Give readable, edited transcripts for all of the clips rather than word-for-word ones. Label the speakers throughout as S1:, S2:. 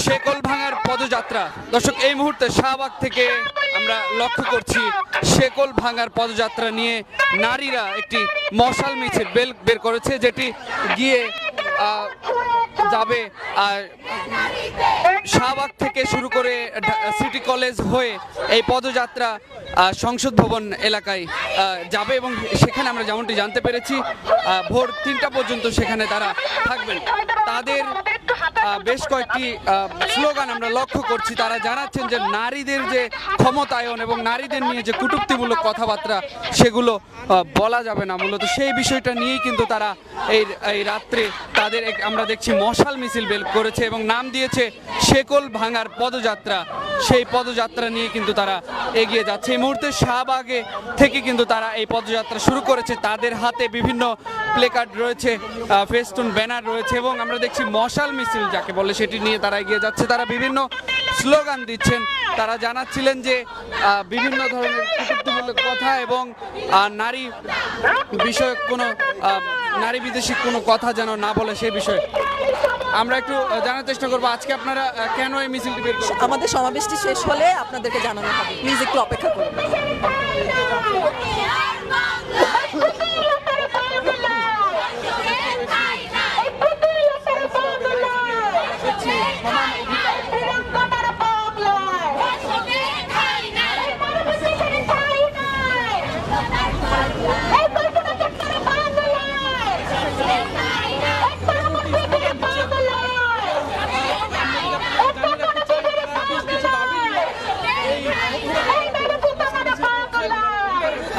S1: শেকল ভাঙার পদযাত্রা। দর্শক, এই মুহূর্তে শাহবাগ থেকে আমরা লক্ষ্য করছি শেকল ভাঙার পদযাত্রা নিয়ে নারীরা একটি মশাল মিছিল বের করেছে, যেটি গিয়ে যাবে শাহবাগ থেকে শুরু করে সিটি কলেজ হয়ে এই পদযাত্রা সংসদ ভবন এলাকায় যাবে এবং সেখানে আমরা যেমনটি জানতে পেরেছি ভোর 3টা পর্যন্ত সেখানে তারা থাকবেন। তাদের বেশ কয়েকটি স্লোগান আমরা লক্ষ্য করছি। তারা জানাচ্ছেন যে নারীদের যে ক্ষমতায়ন এবং নারীদের নিয়ে যে কটূক্তিমূলক কথাবার্তা সেগুলো বলা যাবে না। মূলত সেই বিষয়টা নিয়েই কিন্তু তারা এই রাত্রে তাদের আমরা দেখছি মশাল মিছিল বের করেছে এবং নাম দিয়েছে শেকল ভাঙার পদযাত্রা। সেই পদযাত্রা নিয়ে কিন্তু তারা এগিয়ে যাচ্ছে। এই মুহূর্তে শাহবাগে থেকে কিন্তু তারা এই পদযাত্রা শুরু করেছে। তাদের হাতে বিভিন্ন প্লেকার্ড রয়েছে, ফেস্টুন ব্যানার রয়েছে এবং আমরা দেখছি মশাল মিছিল যাকে বলে সেটি নিয়ে তারা এগিয়ে যাচ্ছে। তারা বিভিন্ন স্লোগান দিচ্ছেন। তারা জানাচ্ছিলেন যে বিভিন্ন ধরনের কটূক্তিমূলক কথা এবং নারী বিষয়ক কোনো নারী বিদেশি কোনো কথা যেন না বলে সেই বিষয়ে আমরা একটু জানার চেষ্টা করবো। আজকে আপনারা কেন এই মিছিলটি বের করছেন?
S2: আমাদের সমাবেশটি শেষ হলে আপনাদেরকে জানানো হবে, প্লিজ একটু অপেক্ষা করুন।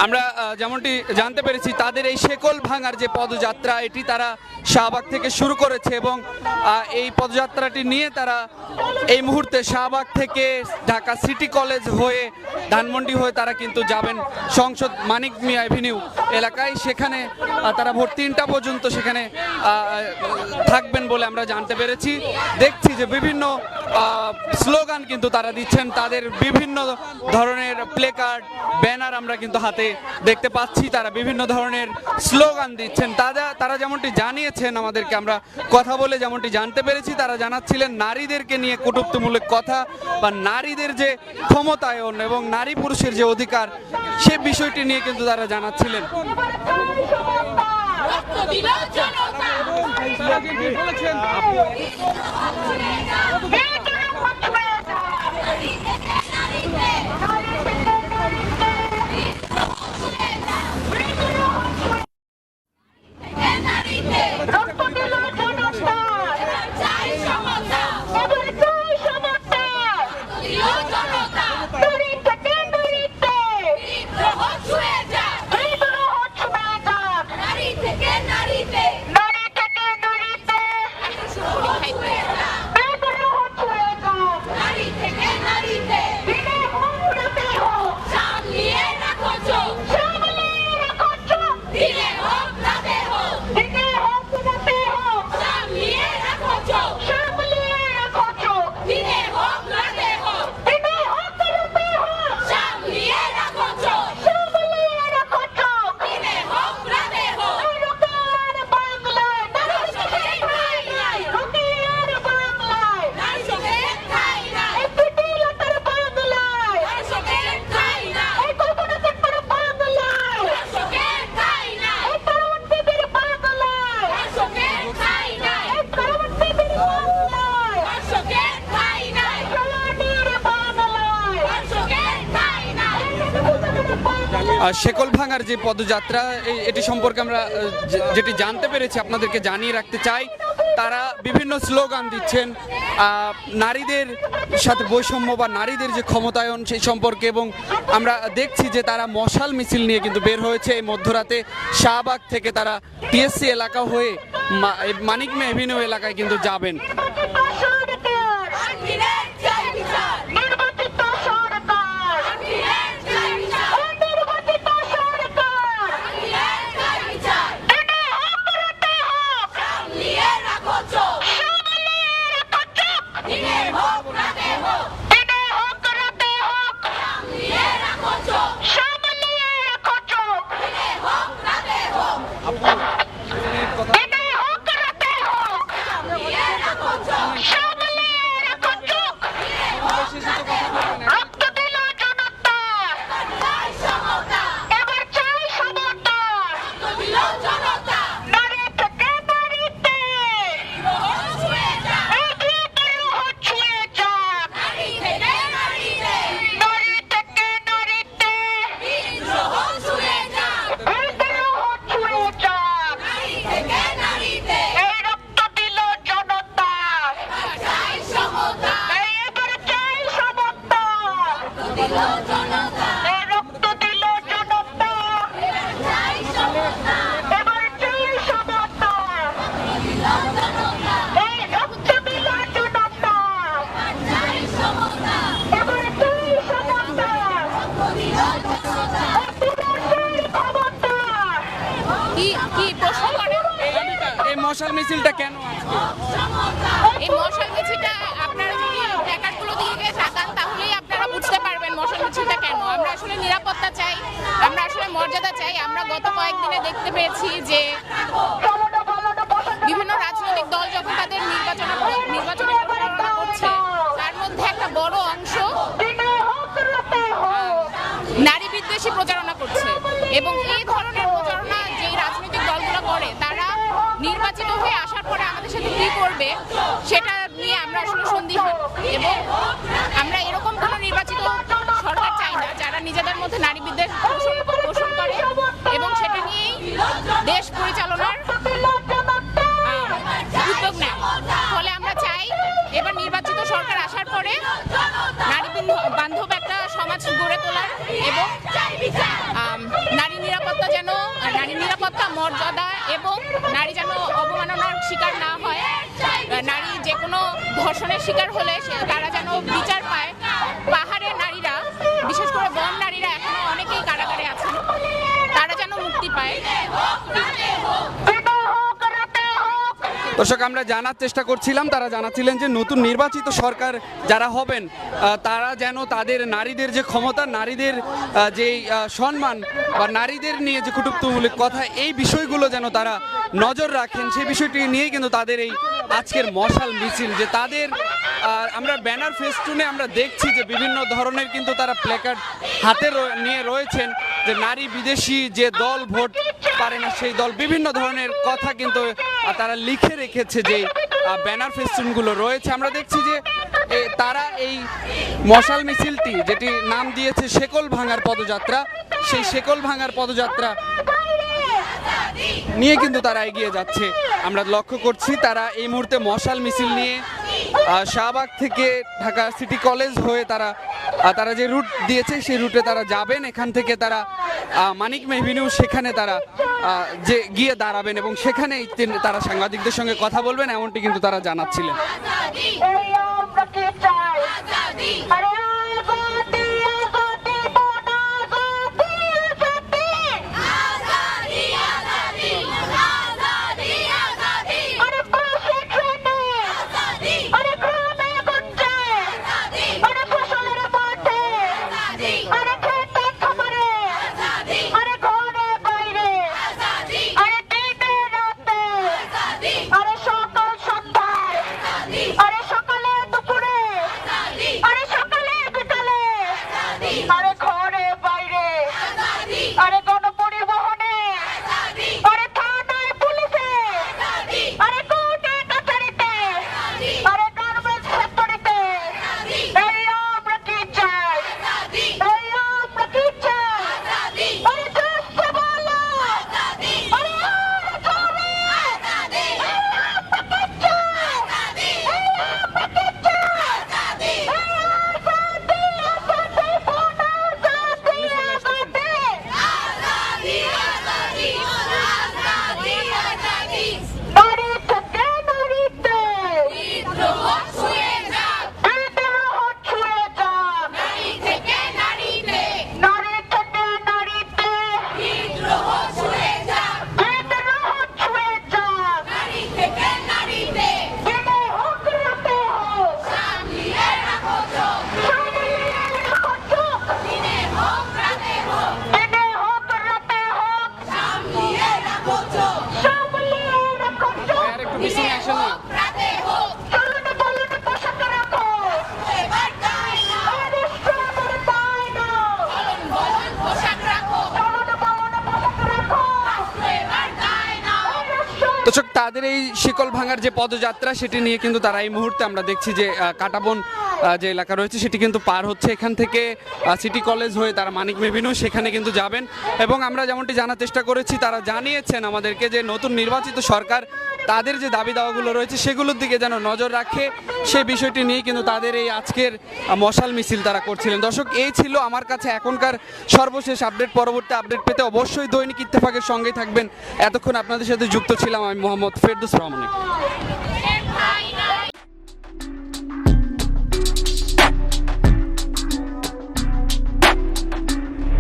S1: আমরা যেমনটি জানতে পেরেছি তাদের এই শেকল ভাঙার যে পদযাত্রা এটি তারা শাহবাগ থেকে শুরু করেছে এবং এই পদযাত্রাটি নিয়ে তারা এই মুহূর্তে শাহবাগ থেকে ঢাকা সিটি কলেজ হয়ে ধানমন্ডি হয়ে তারা কিন্তু যাবেন সংসদ মানিক মিয়া এভিনিউ এলাকায়। সেখানে তারা ভোর 3টা পর্যন্ত সেখানে থাকবেন বলে আমরা জানতে পেরেছি। দেখছি যে বিভিন্ন স্লোগান কিন্তু তারা দিচ্ছেন, তাদের বিভিন্ন ধরনের প্লেকার্ড ব্যানার আমরা কিন্তু হাতে দেখতে পাচ্ছি। তারা বিভিন্ন ধরনের স্লোগান দিচ্ছেন। তারা যেমনটি জানিয়েছেন আমাদেরকে, আমরা কথা বলে যেমনটি জানতে পেরেছি, তারা জানাচ্ছিলেন নারীদেরকে নিয়ে কটূক্তিমূলক কথা বা নারীদের যে ক্ষমতায়ন এবং নারী পুরুষের যে অধিকার সে বিষয়টি নিয়ে কিন্তু তারা জানাচ্ছিলেন। শেকল ভাঙার যে পদযাত্রা এটি সম্পর্কে আমরা যেটি জানতে পেরেছি আপনাদেরকে জানিয়ে রাখতে চাই। তারা বিভিন্ন স্লোগান দিচ্ছেন নারীদের সাথে বৈষম্য বা নারীদের যে ক্ষমতায়ন সেই সম্পর্কে এবং আমরা দেখছি যে তারা মশাল মিছিল নিয়ে কিন্তু বের হয়েছে এই মধ্যরাতে। শাহবাগ থেকে তারা টিএসসি এলাকা হয়ে মানিক মিয়া এভিনিউ এলাকায় কিন্তু যাবেন।
S3: কথা এই রক্ত দিল জনতা, এবার চাই সমতা। এই রক্ত দিল জনতা, এবার চাই সমতা। ক্ষমতা
S4: কি প্রশ্ন করেন?
S1: এই মশাল মিছিলটা কেন আজকে?
S4: এই মশাল মিছিলটা আপনারা যদি প্ল্যাকার্ডগুলো দিকে তাকান তাহলেই আপনারা বুঝতে পারবেন মশাল মিছিলটা কেন। আমরা আসলে নিরাপত্তা চাই, আমরা আসলে মর্যাদা চাই। আমরা গত কয়েকদিনে দেখতে পেয়েছি যে বিভিন্ন রাজনৈতিক দল যখন তাদের নির্বাচনের প্রচারণা করছে, তার মধ্যে একটা বড় অংশ নারী বিদ্বেষী প্রচারণা করছে। এবং এই ধরনের প্রচারণা যেই রাজনৈতিক দলগুলো করে, তারা নির্বাচিত হয়ে আসার পরে আমাদের সাথে কি করবে সেটা নিয়ে আমরা আসলে সন্দিহান। এবং আমরা এরকম কোনো নির্বাচিত সরকার চাই না যারা নিজেদের মধ্যে নারী বিদ্বেষ পোষণ করে এবং সেটা নিয়েই দেশ পরিচালনার উদ্যোগ নেয়। ফলে আমরা চাই এবার নির্বাচিত সরকার আসার পরে নারী বান্ধব একটা সমাজ গড়ে তোলার এবং নারী নিরাপত্তা মর্যাদা এবং নারী যেন অবমাননার শিকার না হয়। নারী যে কোনো ধর্ষণের শিকার হলে তারা যেন বিচার পায়। পাহাড়ের নারীরা, বিশেষ করে বন নারীরা এখনো অনেকেই কারাগারে আছেন, তারা যেন মুক্তি পায়।
S1: দর্শক, আমরা জানার চেষ্টা করছিলাম, তারা জানাচ্ছিলেন যে নতুন নির্বাচিত সরকার যারা হবেন তারা যেন তাদের নারীদের যে ক্ষমতা, নারীদের যে সম্মান বা নারীদের নিয়ে যে কটূক্তিমূলক কথা, এই বিষয়গুলো যেন তারা নজর রাখেন। সেই বিষয়টি নিয়েই কিন্তু তাদের এই আজকের মশাল মিছিল, যে তাদের আমরা ব্যানার ফেস্টুনে আমরা দেখছি যে বিভিন্ন ধরনের কিন্তু তারা প্ল্যাকার্ড হাতে নিয়ে রয়েছেন, যে নারী বিদেশি যে দল ভোট পারে না সেই দল, বিভিন্ন ধরনের কথা কিন্তু তারা লিখে রেখেছে যে ব্যানার ফেস্টুনগুলো রয়েছে। আমরা দেখছি যে তারা এই মশাল মিছিলটি, যেটি নাম দিয়েছে শেকল ভাঙার পদযাত্রা, সেই শেকল ভাঙার পদযাত্রা নিয়ে কিন্তু তারা এগিয়ে যাচ্ছে। আমরা লক্ষ্য করছি তারা এই মুহূর্তে মশাল মিছিল নিয়ে শাহবাগ থেকে ঢাকা সিটি কলেজ হয়ে তারা যে রুট দিয়েছে সেই রুটে তারা যাবেন। এখান থেকে তারা মানিক এভিনিউ, সেখানে তারা যে গিয়ে দাঁড়াবেন এবং সেখানেই তারা সাংবাদিকদের সঙ্গে কথা বলবেন, এমনটি কিন্তু তারা জানাচ্ছিলেন। দর্শক, তাদের এই শিকল ভাঙার যে পদযাত্রা সেটি নিয়ে কিন্তু তারা এই মুহূর্তে আমরা দেখছি যে কাটাবন যে এলাকা রয়েছে সেটি কিন্তু পার হচ্ছে। এখান থেকে সিটি কলেজ হয়ে তারা মানিক এভিনিউ সেখানে কিন্তু যাবেন। এবং আমরা যেমনটি জানার চেষ্টা করেছি, তারা জানিয়েছেন আমাদেরকে যে নতুন নির্বাচিত সরকার তাদের যে দাবি দাওয়াগুলো রয়েছে সেগুলোর দিকে যেন নজর রাখে, সেই বিষয়টি নিয়ে কিন্তু তাদের এই আজকের মশাল মিছিল তারা করছিলেন। দর্শক, এই ছিল আমার কাছে এখনকার সর্বশেষ আপডেট। পরবর্তী আপডেট পেতে অবশ্যই দৈনিক ইত্তেফাকের সঙ্গেই থাকবেন। এতক্ষণ আপনাদের সাথে যুক্ত ছিলাম আমি মোহাম্মদ ফেরদৌস রহমান।